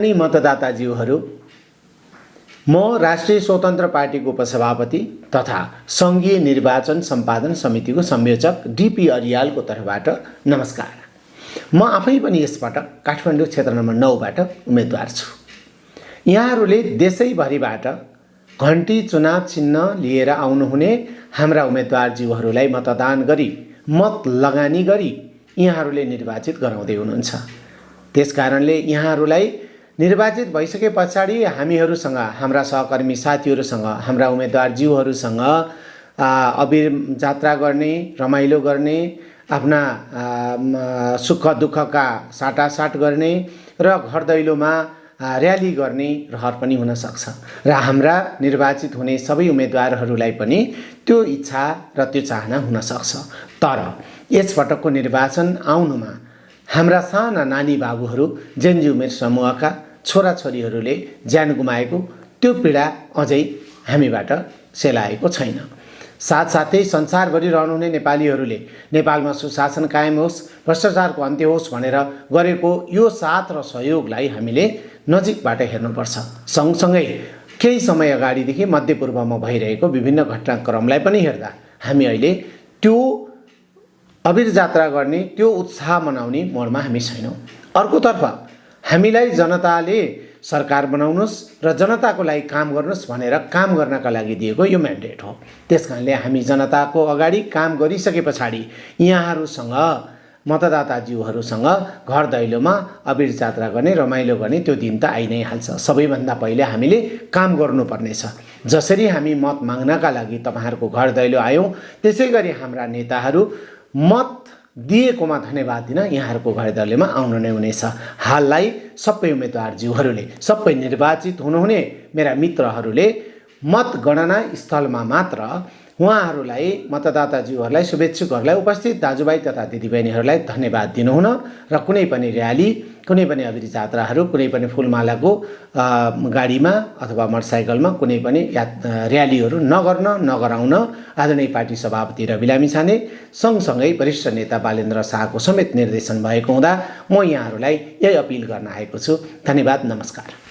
अनि मतदाताज्यूहरू, म राष्ट्रिय स्वतन्त्र पार्टीको उपसभापति तथा सङ्घीय निर्वाचन सम्पादन समितिको संयोजक डीपी अरियालको तर्फबाट नमस्कार। म आफै पनि यसपटक काठमाडौँ क्षेत्र नम्बर 9 बाट उम्मेदवार छु। यहाँहरूले देशैभरिबाट घण्टी चुनाव चिन्ह लिएर आउनुहुने हाम्रा उम्मेदवारज्यूहरूलाई मतदान गरी मत लगानी गरी यहाँहरूले निर्वाचित गराउँदै हुनुहुन्छ। त्यसकारणले यहाँहरूलाई निर्वाचित भइसके पछाडि हामीहरूसँग, हाम्रा सहकर्मी साथीहरूसँग, हाम्रा उम्मेदवारज्यूहरूसँग अबिर जात्रा गर्ने, रमाइलो गर्ने, आफ्ना सुख दुःखका साटासाट गर्ने र घर दैलोमा र्याली गर्ने रहर पनि हुन सक्छ र हाम्रा निर्वाचित हुने सबै उम्मेदवारहरूलाई पनि त्यो इच्छा र त्यो चाहना हुन सक्छ। तर यसपटकको निर्वाचन आउनुमा हाम्रा साना नानी बाबुहरू, जेनजी उमेर समूहका छोराछोरीहरूले ज्यान गुमाएको त्यो पीडा अझै हामीबाट सेलाएको छैन। साथसाथै संसारभरि रहनुहुने नेपालीहरूले नेपालमा सुशासन कायम होस्, भ्रष्टाचारको अन्त्य होस् भनेर गरेको यो साथ र सहयोगलाई हामीले नजिकबाट हेर्नुपर्छ। सँगसँगै केही समय अगाडिदेखि मध्यपूर्वमा भइरहेको विभिन्न घटनाक्रमलाई पनि हेर्दा हामी अहिले त्यो अबिर जात्रा गर्ने, त्यो उत्साह मनाउने मोडमा हामी छैनौँ। अर्कोतर्फ हामीलाई जनताले सरकार बनाउनुहोस् र जनताको लागि काम गर्नुहोस् भनेर काम गर्नका लागि दिएको यो म्यान्डेट हो। त्यसकारणले हामी जनताको अगाडि काम गरिसके पछाडि यहाँहरूसँग, मतदाताज्यूहरूसँग घर दैलोमा अबिर जात्रा गर्ने, रमाइलो गर्ने त्यो दिन त आइ नै हाल्छ। सबैभन्दा पहिले हामीले काम गर्नुपर्नेछ। जसरी हामी मत माग्नका लागि तपाईँहरूको घर दैलो आयौँ, त्यसै गरी हाम्रा नेताहरू मत दिएकोमा धन्यवाद दिन यहाँहरूको घर दैलोमा आउनु नै हुनेछ। हाललाई सबै उम्मेदवारज्यूहरूले, सबै निर्वाचित हुनुहुने मेरा मित्रहरूले मतगणना स्थलमा मात्र उहाँहरूलाई, मतदाताज्यूहरूलाई, शुभेच्छुकहरूलाई, उपस्थित दाजुभाइ तथा दिदीबहिनीहरूलाई धन्यवाद दिनुहुन र कुनै पनि र्याली, कुनै पनि अबिर जात्राहरू, कुनै पनि फुलमालाको गाडीमा अथवा मोटरसाइकलमा कुनै पनि र्यालीहरू नगराउन आदरणीय पार्टी सभापति रवि लामिछाने सँगसँगै वरिष्ठ नेता बालेन्द्र शाहको समेत निर्देशन भएको हुँदा म यहाँहरूलाई यही अपिल गर्न आएको छु। धन्यवाद, नमस्कार।